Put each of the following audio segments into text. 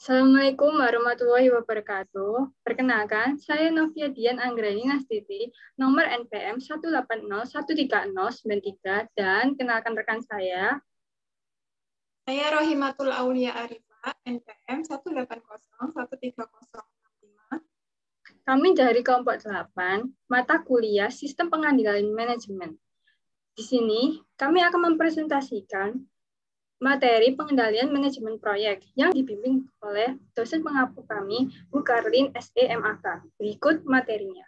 Assalamualaikum warahmatullahi wabarakatuh. Perkenalkan, saya Novia Dian Anggreni Nastiti, nomor NPM 1801309 dan kenalkan rekan saya. Saya Rohimatul Aulia Arifa, NPM 1801305. Kami dari kelompok 8, mata kuliah Sistem Pengendalian Manajemen. Di sini, kami akan mempresentasikan materi pengendalian manajemen proyek yang dibimbing oleh dosen pengampu kami, Bu Karlin SEMAK. Berikut materinya.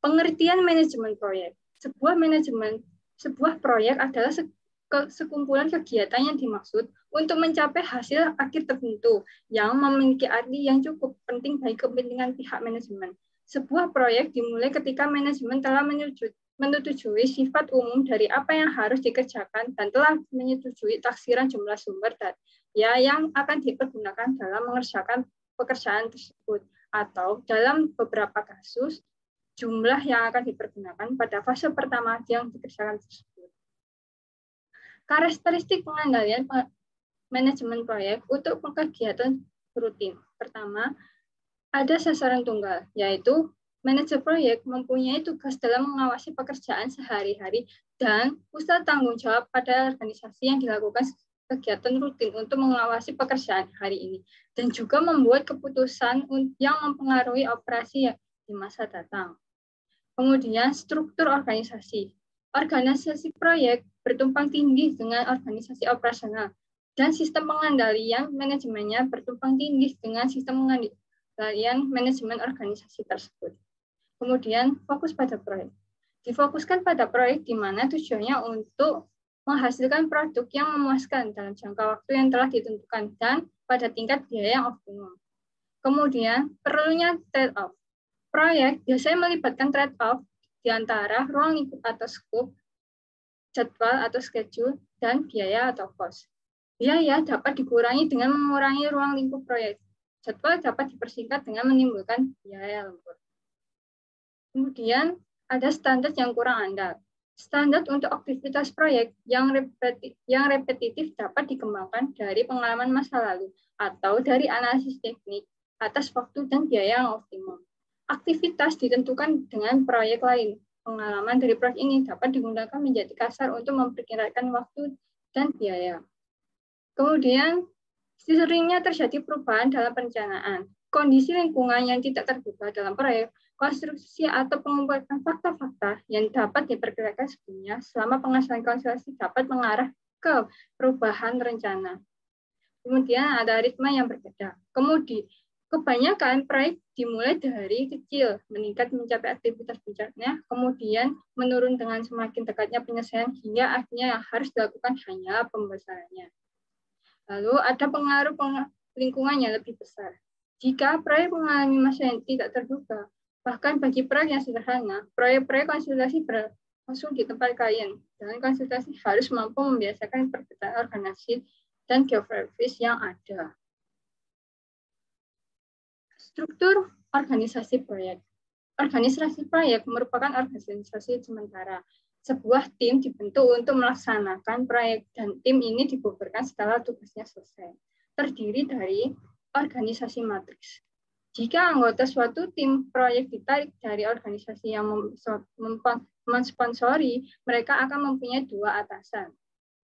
Pengertian manajemen proyek. Sebuah proyek adalah sekumpulan kegiatan yang dimaksud untuk mencapai hasil akhir tertentu yang memiliki arti yang cukup penting bagi kepentingan pihak manajemen. Sebuah proyek dimulai ketika manajemen telah menyetujui sifat umum dari apa yang harus dikerjakan dan telah menyetujui taksiran jumlah sumber data yang akan dipergunakan dalam mengerjakan pekerjaan tersebut, atau dalam beberapa kasus jumlah yang akan dipergunakan pada fase pertama yang dikerjakan tersebut. Karakteristik pengendalian manajemen proyek untuk kegiatan rutin. Pertama, ada sasaran tunggal, yaitu manajer proyek mempunyai tugas dalam mengawasi pekerjaan sehari-hari dan pusat tanggung jawab pada organisasi yang dilakukan kegiatan rutin untuk mengawasi pekerjaan hari ini, dan juga membuat keputusan yang mempengaruhi operasi di masa datang. Kemudian, struktur organisasi. Organisasi proyek bertumpang tindih dengan organisasi operasional, dan sistem pengendalian manajemennya bertumpang tindih dengan sistem pengendalian manajemen organisasi tersebut. Kemudian, fokus pada proyek. Difokuskan pada proyek di mana tujuannya untuk menghasilkan produk yang memuaskan dalam jangka waktu yang telah ditentukan dan pada tingkat biaya yang optimum. Kemudian, perlunya trade-off. Proyek biasanya melibatkan trade-off di antara ruang lingkup atau scope, jadwal atau schedule, dan biaya atau cost. Biaya dapat dikurangi dengan mengurangi ruang lingkup proyek. Jadwal dapat dipersingkat dengan menimbulkan biaya lembur. Kemudian, ada standar yang kurang andal. Standar untuk aktivitas proyek yang repetitif dapat dikembangkan dari pengalaman masa lalu atau dari analisis teknik atas waktu dan biaya yang optimum. Aktivitas ditentukan dengan proyek lain. Pengalaman dari proyek ini dapat digunakan menjadi dasar untuk memperkirakan waktu dan biaya. Kemudian, seringnya terjadi perubahan dalam perencanaan. Kondisi lingkungan yang tidak terduga dalam proyek, konstruksi atau pengumpulan fakta-fakta yang dapat diperkirakan sebelumnya selama pengasahan konstruksi dapat mengarah ke perubahan rencana. Kemudian ada ritme yang berbeda. Kebanyakan proyek dimulai dari kecil, meningkat mencapai aktivitas puncaknya, kemudian menurun dengan semakin dekatnya penyelesaian hingga akhirnya yang harus dilakukan hanya pembesarannya. Lalu ada pengaruh lingkungan yang lebih besar. Jika proyek mengalami masa yang tidak terduga, bahkan bagi proyek yang sederhana, proyek-proyek konsultasi berlangsung di tempat klien, dan konsultasi harus mampu membiasakan perbedaan organisasi dan geografis yang ada. Struktur organisasi proyek. Organisasi proyek merupakan organisasi sementara. Sebuah tim dibentuk untuk melaksanakan proyek dan tim ini dibubarkan setelah tugasnya selesai. Terdiri dari organisasi matriks. Jika anggota suatu tim proyek ditarik dari organisasi yang mensponsori, mereka akan mempunyai dua atasan,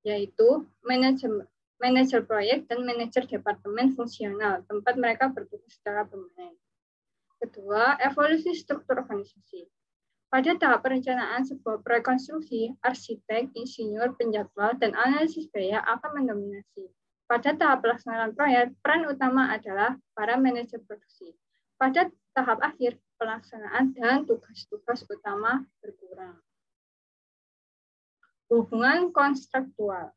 yaitu manajer proyek dan manajer departemen fungsional, tempat mereka bertugas secara permanen. Kedua, evolusi struktur organisasi. Pada tahap perencanaan sebuah proyek konstruksi, arsitek, insinyur, penjadwal, dan analisis biaya akan mendominasi. Pada tahap pelaksanaan proyek, peran utama adalah para manajer produksi. Pada tahap akhir, pelaksanaan dan tugas-tugas utama berkurang. Hubungan kontraktual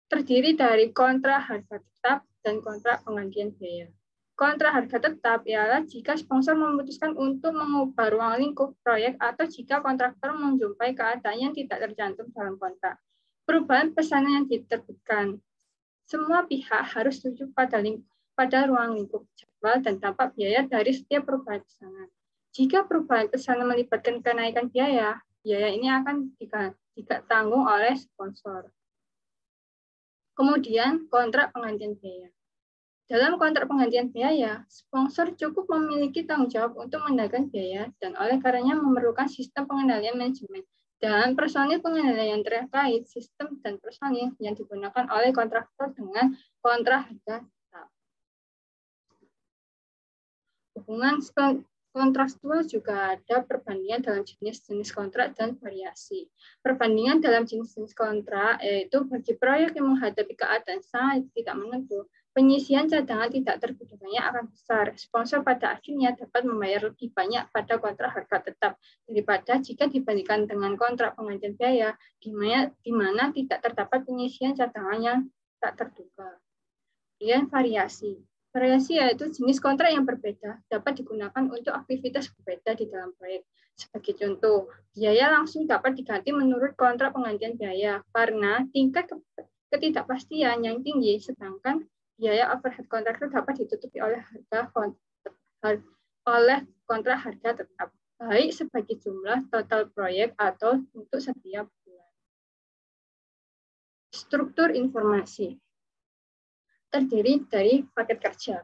terdiri dari kontrak harga tetap dan kontrak penggantian biaya. Kontrak harga tetap ialah jika sponsor memutuskan untuk mengubah ruang lingkup proyek atau jika kontraktor menjumpai keadaan yang tidak tercantum dalam kontrak. Perubahan pesanan yang diterbitkan. Semua pihak harus setuju pada ruang lingkup jadwal dan dampak biaya dari setiap perubahan pesanan. Jika perubahan pesanan melibatkan kenaikan biaya ini akan ditanggung oleh sponsor. Kemudian, kontrak penggantian biaya. Dalam kontrak penggantian biaya, sponsor cukup memiliki tanggung jawab untuk mengendalikan biaya dan oleh karenanya memerlukan sistem pengendalian manajemen dan personil pengendalian terkait sistem dan personil yang digunakan oleh kontraktor dengan kontrak harga tetap. Hubungan kontraktual juga ada perbandingan dalam jenis-jenis kontrak dan variasi. Perbandingan dalam jenis-jenis kontrak yaitu bagi proyek yang menghadapi keadaan sangat tidak menentu, penyisian cadangan tidak terduga akan besar. Sponsor pada akhirnya dapat membayar lebih banyak pada kontrak harga tetap daripada jika dibandingkan dengan kontrak penggantian biaya di mana tidak terdapat penyisian cadangan yang tak terduga. Kemudian variasi. Variasi yaitu jenis kontrak yang berbeda dapat digunakan untuk aktivitas berbeda di dalam proyek. Sebagai contoh, biaya langsung dapat diganti menurut kontrak penggantian biaya karena tingkat ketidakpastian yang tinggi, sedangkan biaya overhead kontraktor dapat ditutupi oleh kontrak harga tetap, baik sebagai jumlah total proyek atau untuk setiap bulan. Struktur informasi terdiri dari paket kerja.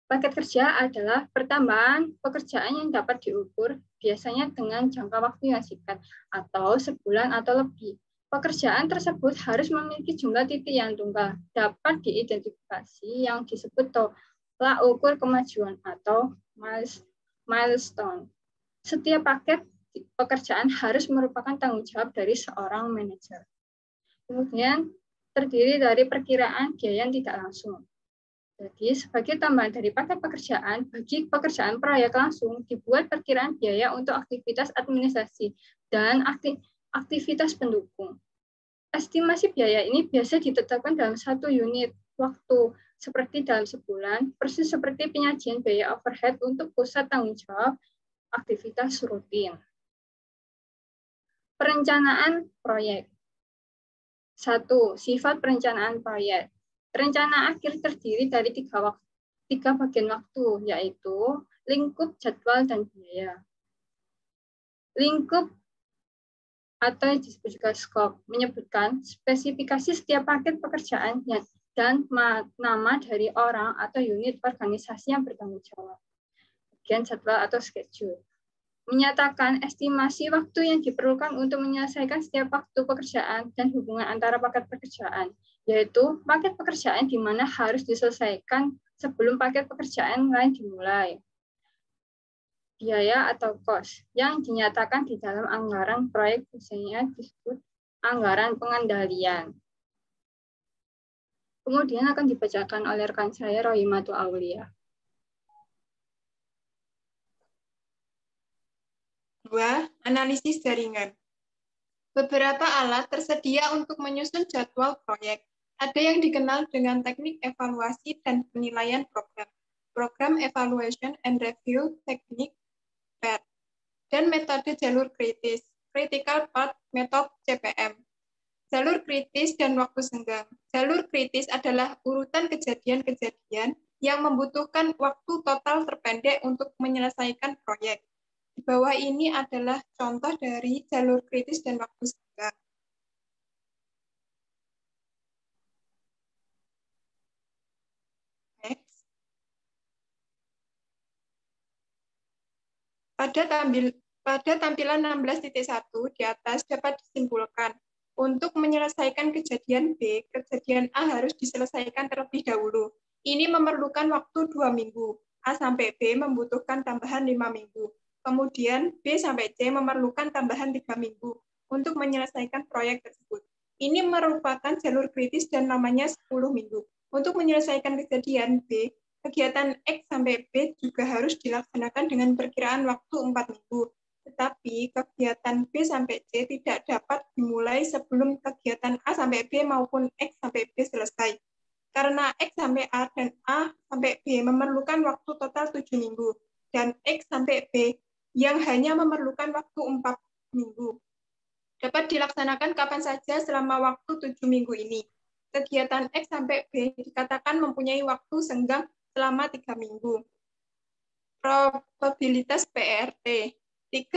Paket kerja adalah pertambahan pekerjaan yang dapat diukur, biasanya dengan jangka waktu yang singkat, atau sebulan atau lebih. Pekerjaan tersebut harus memiliki jumlah titik yang tunggal, dapat diidentifikasi yang disebut tolak ukur kemajuan atau milestone. Setiap paket pekerjaan harus merupakan tanggung jawab dari seorang manajer. Kemudian, terdiri dari perkiraan biaya yang tidak langsung. Jadi, sebagai tambahan dari paket pekerjaan, bagi pekerjaan proyek langsung, dibuat perkiraan biaya untuk aktivitas administrasi dan aktivitas pendukung. Estimasi biaya ini biasa ditetapkan dalam 1 unit waktu, seperti dalam sebulan, persis seperti penyajian biaya overhead untuk pusat tanggung jawab aktivitas rutin. Perencanaan proyek. 1. Sifat perencanaan proyek. Rencana akhir terdiri dari 3 bagian waktu, yaitu lingkup, jadwal, dan biaya. Lingkup atau disebut juga skop menyebutkan spesifikasi setiap paket pekerjaan dan nama dari orang atau unit organisasi yang bertanggung jawab. Bagian jadwal atau schedule menyatakan estimasi waktu yang diperlukan untuk menyelesaikan setiap waktu pekerjaan dan hubungan antara paket pekerjaan, yaitu paket pekerjaan di mana harus diselesaikan sebelum paket pekerjaan lain dimulai. Biaya atau cost yang dinyatakan di dalam anggaran proyek biasanya disebut anggaran pengendalian. Kemudian akan dibacakan oleh rekan saya, Rohimatul Aulia. 2. Analisis jaringan. Beberapa alat tersedia untuk menyusun jadwal proyek. Ada yang dikenal dengan teknik evaluasi dan penilaian program, Program Evaluation and Review Technique, PER, dan metode jalur kritis, Critical Path Method CPM. Jalur kritis dan waktu senggang. Jalur kritis adalah urutan kejadian-kejadian yang membutuhkan waktu total terpendek untuk menyelesaikan proyek. Di bawah ini adalah contoh dari jalur kritis dan waktu senggang. Next. Pada tampilan 16.1 di atas dapat disimpulkan, untuk menyelesaikan kejadian B, kejadian A harus diselesaikan terlebih dahulu. Ini memerlukan waktu 2 minggu. A sampai B membutuhkan tambahan 5 minggu. Kemudian B sampai C memerlukan tambahan 3 minggu untuk menyelesaikan proyek tersebut. Ini merupakan jalur kritis dan namanya 10 minggu. Untuk menyelesaikan kejadian B, kegiatan X sampai B juga harus dilaksanakan dengan perkiraan waktu 4 minggu. Tetapi kegiatan B sampai C tidak dapat dimulai sebelum kegiatan A sampai B maupun X sampai B selesai. Karena X sampai A dan A sampai B memerlukan waktu total 7 minggu, dan X sampai B yang hanya memerlukan waktu 4 minggu. Dapat dilaksanakan kapan saja selama waktu 7 minggu ini. Kegiatan X sampai B dikatakan mempunyai waktu senggang selama 3 minggu. Probabilitas PRT. 3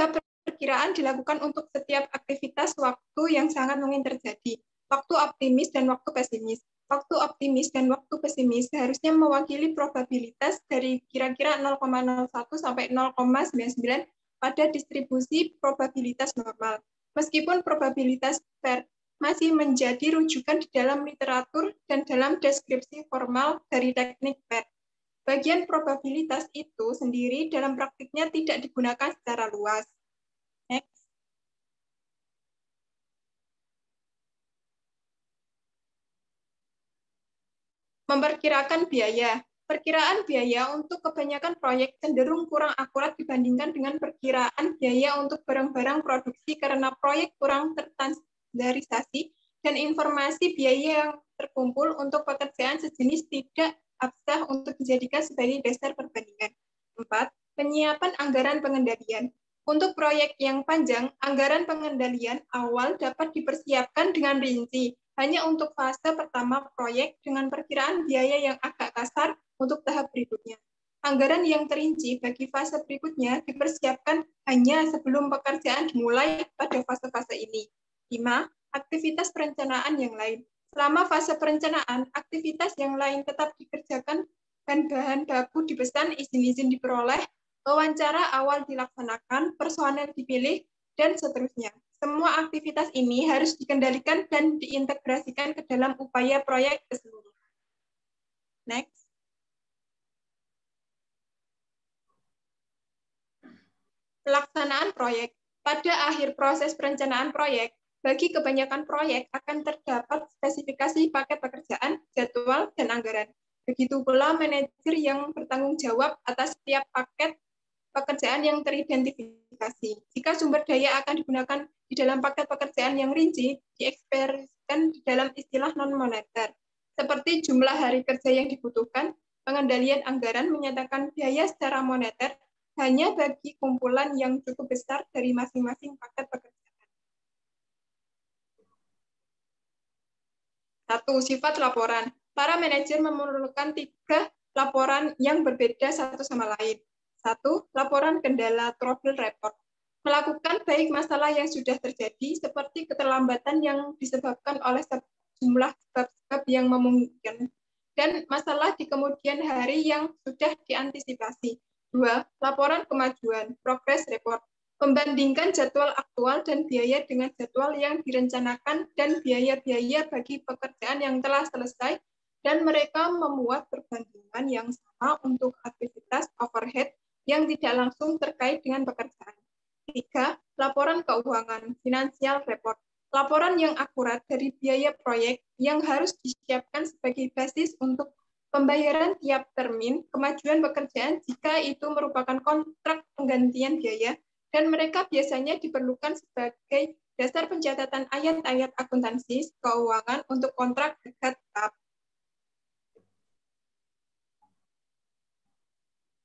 perkiraan dilakukan untuk setiap aktivitas waktu yang sangat mungkin terjadi. Waktu optimis dan waktu pesimis. Waktu optimis dan waktu pesimis seharusnya mewakili probabilitas dari kira-kira 0,01 sampai 0,99 pada distribusi probabilitas normal. Meskipun probabilitas PER masih menjadi rujukan di dalam literatur dan dalam deskripsi formal dari teknik PER. Bagian probabilitas itu sendiri dalam praktiknya tidak digunakan secara luas. Next. Memperkirakan biaya. Perkiraan biaya untuk kebanyakan proyek cenderung kurang akurat dibandingkan dengan perkiraan biaya untuk barang-barang produksi karena proyek kurang terstandarisasi dan informasi biaya yang terkumpul untuk pekerjaan sejenis tidak absah untuk dijadikan sebagai dasar perbandingan. 4. Penyiapan anggaran pengendalian. Untuk proyek yang panjang, anggaran pengendalian awal dapat dipersiapkan dengan rinci, hanya untuk fase pertama proyek dengan perkiraan biaya yang agak kasar untuk tahap berikutnya. Anggaran yang terinci bagi fase berikutnya dipersiapkan hanya sebelum pekerjaan dimulai pada fase-fase ini. 5. Aktivitas perencanaan yang lain. Selama fase perencanaan, aktivitas yang lain tetap dikerjakan dan bahan baku dipesan, izin-izin diperoleh, wawancara awal dilaksanakan, personel dipilih, dan seterusnya. Semua aktivitas ini harus dikendalikan dan diintegrasikan ke dalam upaya proyek keseluruhan. Next. Pelaksanaan proyek. Pada akhir proses perencanaan proyek, bagi kebanyakan proyek akan terdapat spesifikasi paket pekerjaan, jadwal, dan anggaran. Begitu pula manajer yang bertanggung jawab atas setiap paket pekerjaan yang teridentifikasi. Jika sumber daya akan digunakan di dalam paket pekerjaan yang rinci, diekspresikan di dalam istilah non-moneter. Seperti jumlah hari kerja yang dibutuhkan, pengendalian anggaran menyatakan biaya secara moneter hanya bagi kumpulan yang cukup besar dari masing-masing paket pekerjaan. 1. Sifat laporan. Para manajer memerlukan 3 laporan yang berbeda satu sama lain. 1. Laporan kendala trouble report. Melakukan baik masalah yang sudah terjadi, seperti keterlambatan yang disebabkan oleh sejumlah sebab-sebab yang memungkinkan, dan masalah di kemudian hari yang sudah diantisipasi. 2. Laporan kemajuan, progress report. Membandingkan jadwal aktual dan biaya dengan jadwal yang direncanakan dan biaya-biaya bagi pekerjaan yang telah selesai, dan mereka memuat perbandingan yang sama untuk aktivitas overhead yang tidak langsung terkait dengan pekerjaan. 3. Laporan keuangan, financial report. Laporan yang akurat dari biaya proyek yang harus disiapkan sebagai basis untuk pembayaran tiap termin, kemajuan pekerjaan jika itu merupakan kontrak penggantian biaya, dan mereka biasanya diperlukan sebagai dasar pencatatan ayat-ayat akuntansi keuangan untuk kontrak dekat tahap.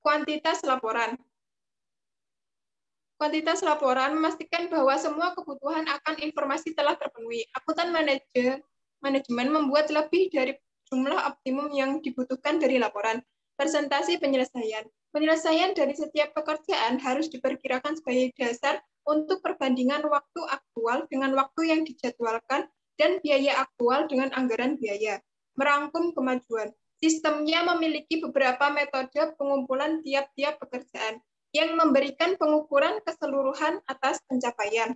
Kuantitas laporan. Kuantitas laporan memastikan bahwa semua kebutuhan akan informasi telah terpenuhi. Akuntan manajemen membuat lebih dari jumlah optimum yang dibutuhkan dari laporan. Presentasi penyelesaian. Penyelesaian dari setiap pekerjaan harus diperkirakan sebagai dasar untuk perbandingan waktu aktual dengan waktu yang dijadwalkan dan biaya aktual dengan anggaran biaya. Merangkum kemajuan. Sistemnya memiliki beberapa metode pengumpulan tiap-tiap pekerjaan yang memberikan pengukuran keseluruhan atas pencapaian.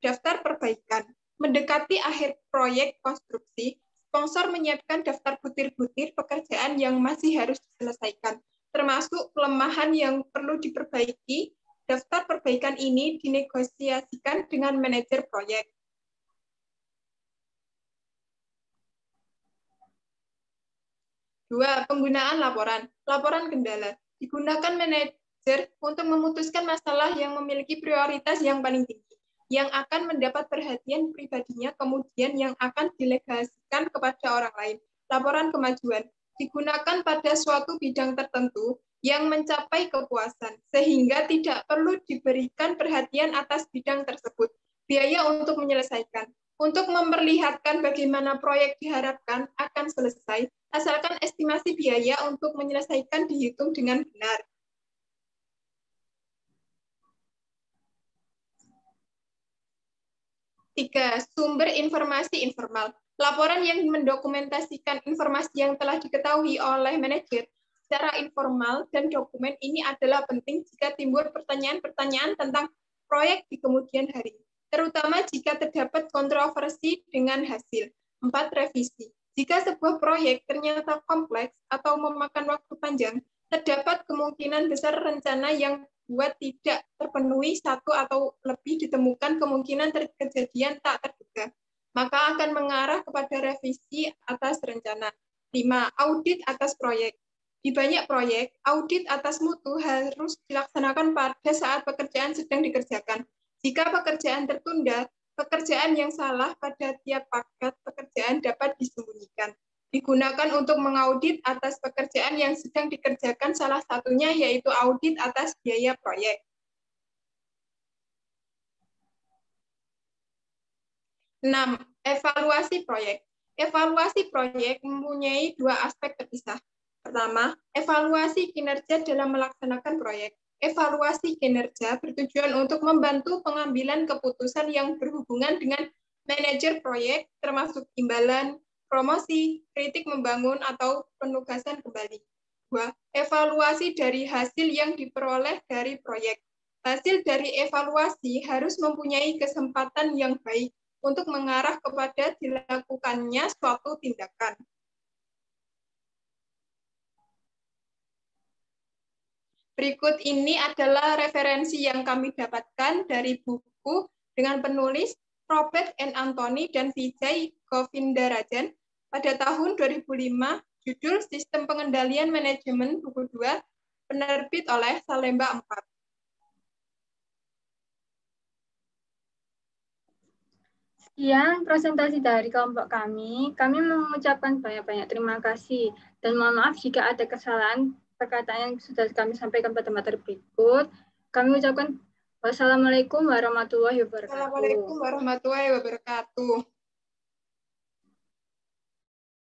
Daftar perbaikan. Mendekati akhir proyek konstruksi, sponsor menyiapkan daftar butir-butir pekerjaan yang masih harus diselesaikan, termasuk kelemahan yang perlu diperbaiki. Daftar perbaikan ini dinegosiasikan dengan manajer proyek. 2. Penggunaan laporan. Laporan kendala. Digunakan manajer untuk memutuskan masalah yang memiliki prioritas yang paling tinggi, yang akan mendapat perhatian pribadinya, kemudian yang akan didelegasikan kepada orang lain. Laporan kemajuan. Digunakan pada suatu bidang tertentu yang mencapai kepuasan, sehingga tidak perlu diberikan perhatian atas bidang tersebut. Biaya untuk menyelesaikan. Untuk memperlihatkan bagaimana proyek diharapkan akan selesai, asalkan estimasi biaya untuk menyelesaikan dihitung dengan benar. 3. Sumber informasi informal. Laporan yang mendokumentasikan informasi yang telah diketahui oleh manajer secara informal dan dokumen ini adalah penting jika timbul pertanyaan-pertanyaan tentang proyek di kemudian hari, terutama jika terdapat kontroversi dengan hasil. 4. Revisi. Jika sebuah proyek ternyata kompleks atau memakan waktu panjang, terdapat kemungkinan besar rencana yang buat tidak terpenuhi satu atau lebih ditemukan kemungkinan kejadian tak terduga, maka akan mengarah kepada revisi atas rencana. 5. Audit atas proyek. Di banyak proyek, audit atas mutu harus dilaksanakan pada saat pekerjaan sedang dikerjakan. Jika pekerjaan tertunda, pekerjaan yang salah pada tiap paket pekerjaan dapat disembunyikan. Digunakan untuk mengaudit atas pekerjaan yang sedang dikerjakan, salah satunya yaitu audit atas biaya proyek. 6. Evaluasi proyek. Evaluasi proyek mempunyai dua aspek terpisah. Pertama, evaluasi kinerja dalam melaksanakan proyek. Evaluasi kinerja bertujuan untuk membantu pengambilan keputusan yang berhubungan dengan manajer proyek, termasuk imbalan, promosi, kritik membangun, atau penugasan kembali. 2. Evaluasi dari hasil yang diperoleh dari proyek. Hasil dari evaluasi harus mempunyai kesempatan yang baik untuk mengarah kepada dilakukannya suatu tindakan. Berikut ini adalah referensi yang kami dapatkan dari buku dengan penulis Robert N. Anthony dan Vijay Govindarajan pada tahun 2005, judul Sistem Pengendalian Manajemen buku 2, penerbit oleh Salemba 4. Sekian presentasi dari kelompok kami. Kami mengucapkan banyak-banyak terima kasih dan mohon maaf jika ada kesalahan perkataan yang sudah kami sampaikan pada materi berikut. Kami ucapkan wassalamualaikum warahmatullahi wabarakatuh. Wassalamualaikum warahmatullahi wabarakatuh.